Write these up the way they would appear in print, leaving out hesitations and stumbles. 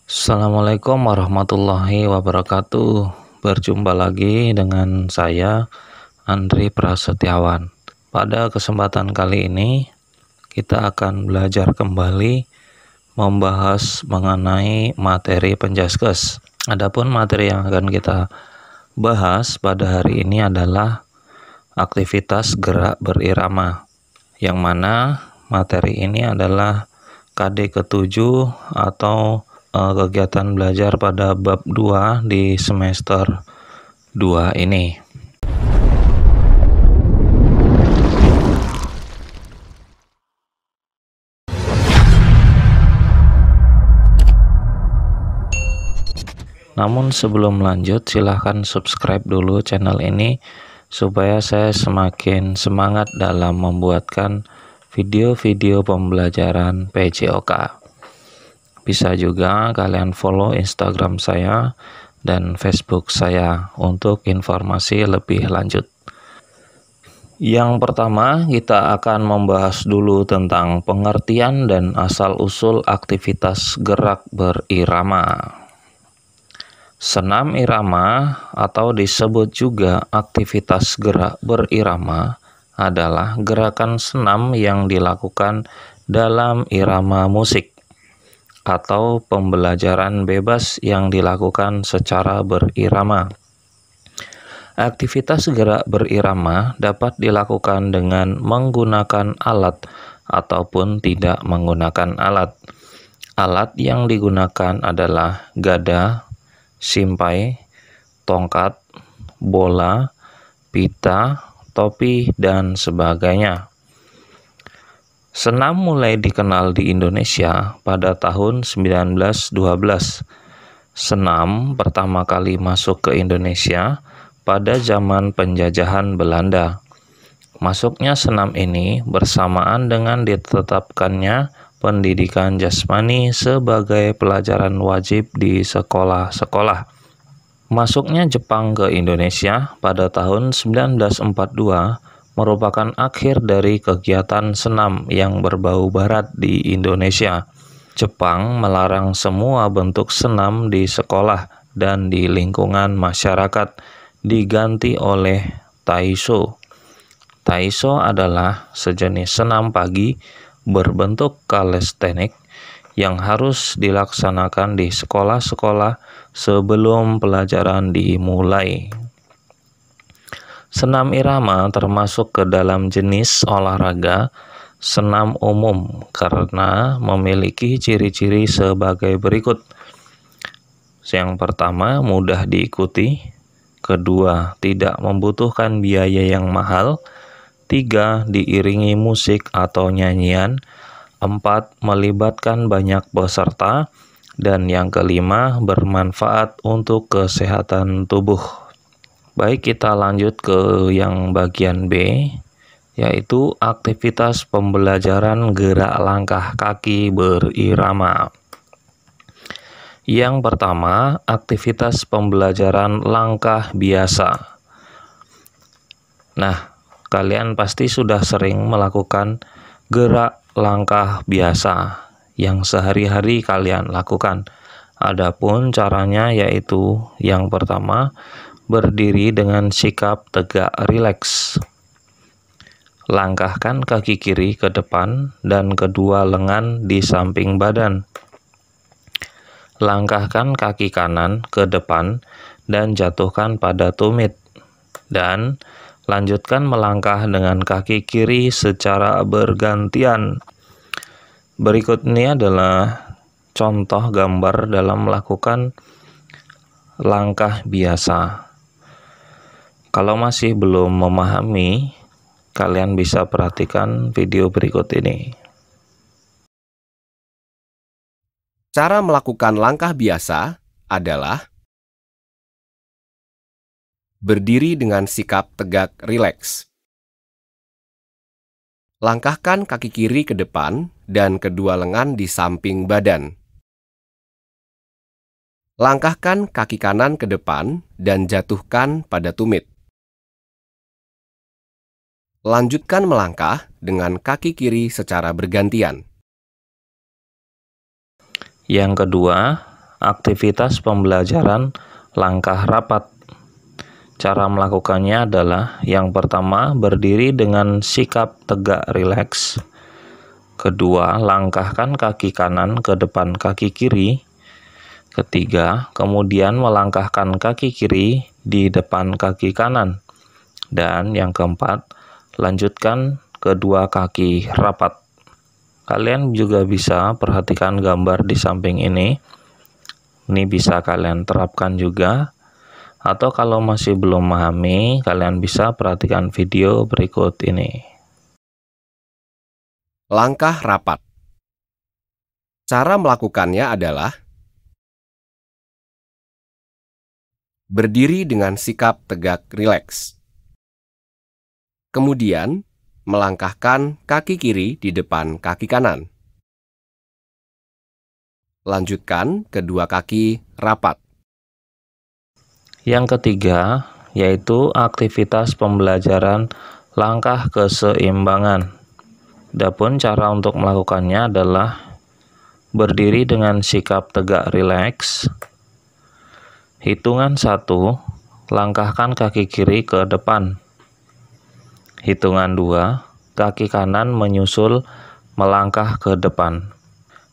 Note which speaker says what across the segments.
Speaker 1: Assalamualaikum warahmatullahi wabarakatuh. Berjumpa lagi dengan saya, Andri Prasetyawan. Pada kesempatan kali ini, kita akan belajar kembali membahas mengenai materi Penjaskes. Adapun materi yang akan kita bahas pada hari ini adalah aktivitas gerak berirama, yang mana materi ini adalah KD ke-7 atau kegiatan belajar pada bab 2 di semester 2 ini. Namun sebelum lanjut, silahkan subscribe dulu channel ini supaya saya semakin semangat dalam membuatkan video-video pembelajaran PJOK. Bisa juga kalian follow Instagram saya dan Facebook saya untuk informasi lebih lanjut. Yang pertama, kita akan membahas dulu tentang pengertian dan asal-usul aktivitas gerak berirama. Senam irama atau disebut juga aktivitas gerak berirama adalah gerakan senam yang dilakukan dalam irama musik atau pembelajaran bebas yang dilakukan secara berirama. Aktivitas gerak berirama dapat dilakukan dengan menggunakan alat ataupun tidak menggunakan alat. Alat yang digunakan adalah gada, simpai, tongkat, bola, pita, topi, dan sebagainya. Senam mulai dikenal di Indonesia pada tahun 1912. Senam pertama kali masuk ke Indonesia pada zaman penjajahan Belanda. Masuknya senam ini bersamaan dengan ditetapkannya pendidikan jasmani sebagai pelajaran wajib di sekolah-sekolah. Masuknya Jepang ke Indonesia pada tahun 1942 merupakan akhir dari kegiatan senam yang berbau barat di Indonesia. Jepang melarang semua bentuk senam di sekolah dan di lingkungan masyarakat, diganti oleh Taisho. Taisho adalah sejenis senam pagi berbentuk kalestenik yang harus dilaksanakan di sekolah-sekolah sebelum pelajaran dimulai. Senam irama termasuk ke dalam jenis olahraga senam umum karena memiliki ciri-ciri sebagai berikut. Yang pertama, mudah diikuti. Kedua, tidak membutuhkan biaya yang mahal. Tiga, diiringi musik atau nyanyian. Empat, melibatkan banyak peserta. Dan yang kelima, bermanfaat untuk kesehatan tubuh. Baik, kita lanjut ke yang bagian B, yaitu aktivitas pembelajaran gerak langkah kaki berirama. Yang pertama, aktivitas pembelajaran langkah biasa. Nah, kalian pasti sudah sering melakukan gerak langkah biasa yang sehari-hari kalian lakukan. Adapun caranya yaitu yang pertama, berdiri dengan sikap tegak rileks. Langkahkan kaki kiri ke depan dan kedua lengan di samping badan. Langkahkan kaki kanan ke depan dan jatuhkan pada tumit. Dan lanjutkan melangkah dengan kaki kiri secara bergantian. Berikut ini adalah contoh gambar dalam melakukan langkah biasa. Kalau masih belum memahami, kalian bisa perhatikan video berikut ini.
Speaker 2: Cara melakukan langkah biasa adalah berdiri dengan sikap tegak rileks. Langkahkan kaki kiri ke depan dan kedua lengan di samping badan. Langkahkan kaki kanan ke depan dan jatuhkan pada tumit. Lanjutkan melangkah dengan kaki kiri secara bergantian.
Speaker 1: Yang kedua, aktivitas pembelajaran langkah rapat. Cara melakukannya adalah yang pertama, berdiri dengan sikap tegak rileks. Kedua, langkahkan kaki kanan ke depan kaki kiri. Ketiga, kemudian melangkahkan kaki kiri di depan kaki kanan. Dan yang keempat, lanjutkan kedua kaki rapat. Kalian juga bisa perhatikan gambar di samping ini. Ini bisa kalian terapkan juga. Atau kalau masih belum memahami, kalian bisa perhatikan video berikut ini.
Speaker 2: Langkah rapat. Cara melakukannya adalah berdiri dengan sikap tegak rileks. Kemudian, melangkahkan kaki kiri di depan kaki kanan. Lanjutkan kedua kaki rapat.
Speaker 1: Yang ketiga, yaitu aktivitas pembelajaran langkah keseimbangan. Adapun cara untuk melakukannya adalah berdiri dengan sikap tegak rileks. Hitungan 1, langkahkan kaki kiri ke depan. Hitungan 2, kaki kanan menyusul melangkah ke depan.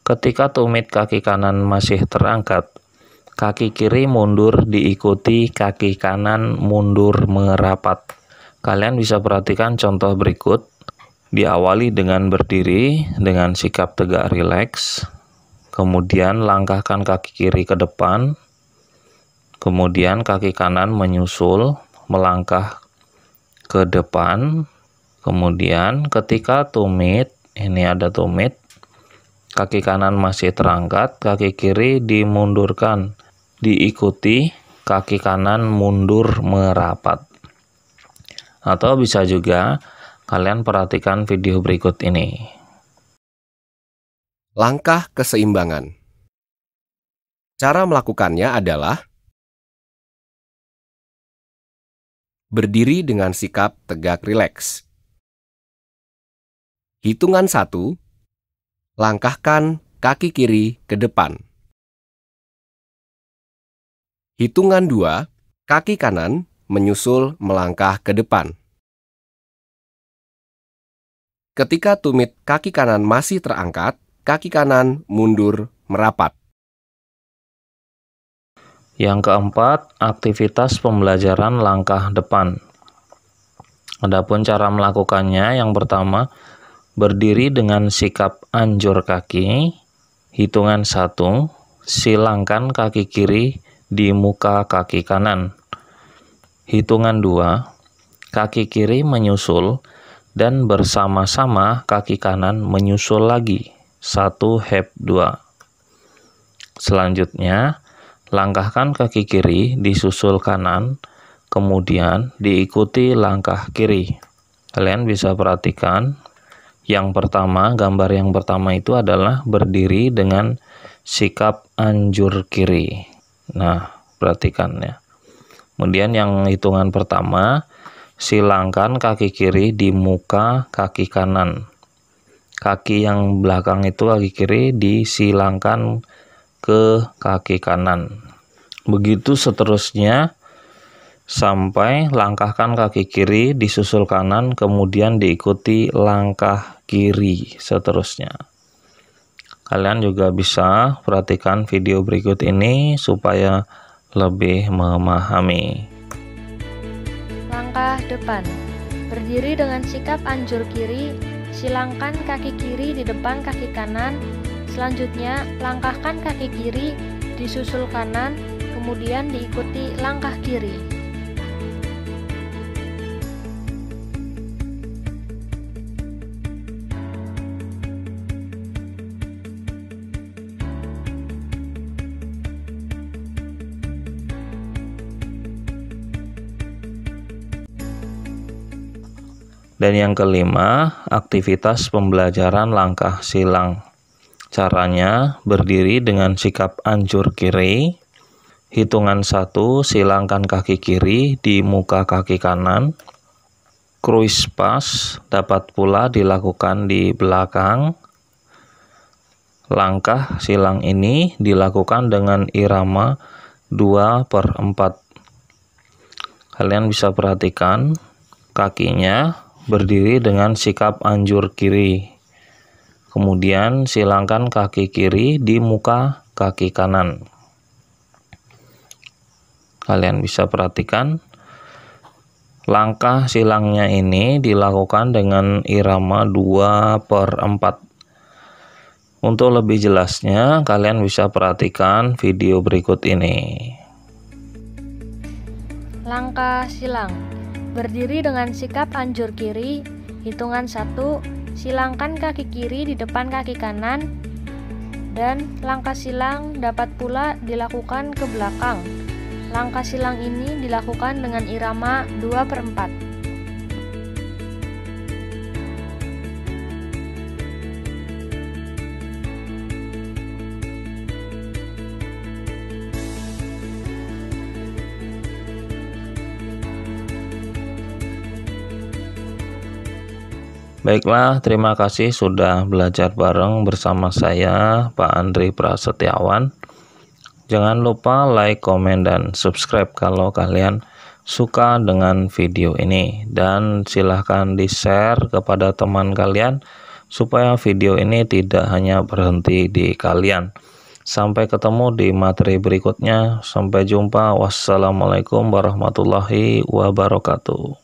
Speaker 1: Ketika tumit kaki kanan masih terangkat, kaki kiri mundur diikuti kaki kanan mundur merapat. Kalian bisa perhatikan contoh berikut. Diawali dengan berdiri dengan sikap tegak rileks. Kemudian langkahkan kaki kiri ke depan. Kemudian kaki kanan menyusul melangkah ke depan. Kemudian ketika tumit, ini ada tumit, kaki kanan masih terangkat, kaki kiri dimundurkan, diikuti kaki kanan mundur merapat. Atau bisa juga kalian perhatikan video berikut ini.
Speaker 2: Langkah keseimbangan. Cara melakukannya adalah berdiri dengan sikap tegak rileks. Hitungan 1, langkahkan kaki kiri ke depan. Hitungan 2, kaki kanan menyusul melangkah ke depan. Ketika tumit kaki kanan masih terangkat, kaki kanan mundur merapat.
Speaker 1: Yang keempat, aktivitas pembelajaran langkah depan. Adapun cara melakukannya, yang pertama, berdiri dengan sikap anjur kaki. Hitungan 1, silangkan kaki kiri di muka kaki kanan. Hitungan 2, kaki kiri menyusul dan bersama-sama kaki kanan menyusul lagi. 1 hep 2. Selanjutnya, langkahkan kaki kiri disusul kanan, kemudian diikuti langkah kiri. Kalian bisa perhatikan, yang pertama, gambar yang pertama itu adalah berdiri dengan sikap anjur kiri. Nah, perhatikan ya. Kemudian yang hitungan pertama, silangkan kaki kiri di muka kaki kanan. Kaki yang belakang itu kaki kiri disilangkan ke kaki kanan. Begitu seterusnya sampai langkahkan kaki kiri disusul kanan, kemudian diikuti langkah kiri seterusnya. Kalian juga bisa perhatikan video berikut ini supaya lebih memahami.
Speaker 3: Langkah depan. Berdiri dengan sikap anjur kiri, silangkan kaki kiri di depan kaki kanan. Selanjutnya, langkahkan kaki kiri disusul kanan, kemudian diikuti langkah kiri.
Speaker 1: Dan yang kelima, aktivitas pembelajaran langkah silang. Caranya, berdiri dengan sikap anjur kiri. Hitungan 1, silangkan kaki kiri di muka kaki kanan. Cruise pass dapat pula dilakukan di belakang. Langkah silang ini dilakukan dengan irama 2/4. Kalian bisa perhatikan kakinya berdiri dengan sikap anjur kiri. Kemudian silangkan kaki kiri di muka kaki kanan. Kalian bisa perhatikan langkah silangnya ini dilakukan dengan irama 2/4. Untuk lebih jelasnya, kalian bisa perhatikan video berikut ini.
Speaker 3: Langkah silang. Berdiri dengan sikap anjur kiri, hitungan 1, silangkan kaki kiri di depan kaki kanan, dan langkah silang dapat pula dilakukan ke belakang. Langkah silang ini dilakukan dengan irama 2/4.
Speaker 1: Baiklah, terima kasih sudah belajar bareng bersama saya, Pak Andri Prasetyawan. Jangan lupa like, komen, dan subscribe kalau kalian suka dengan video ini. Dan silahkan di-share kepada teman kalian supaya video ini tidak hanya berhenti di kalian. Sampai ketemu di materi berikutnya. Sampai jumpa. Wassalamualaikum warahmatullahi wabarakatuh.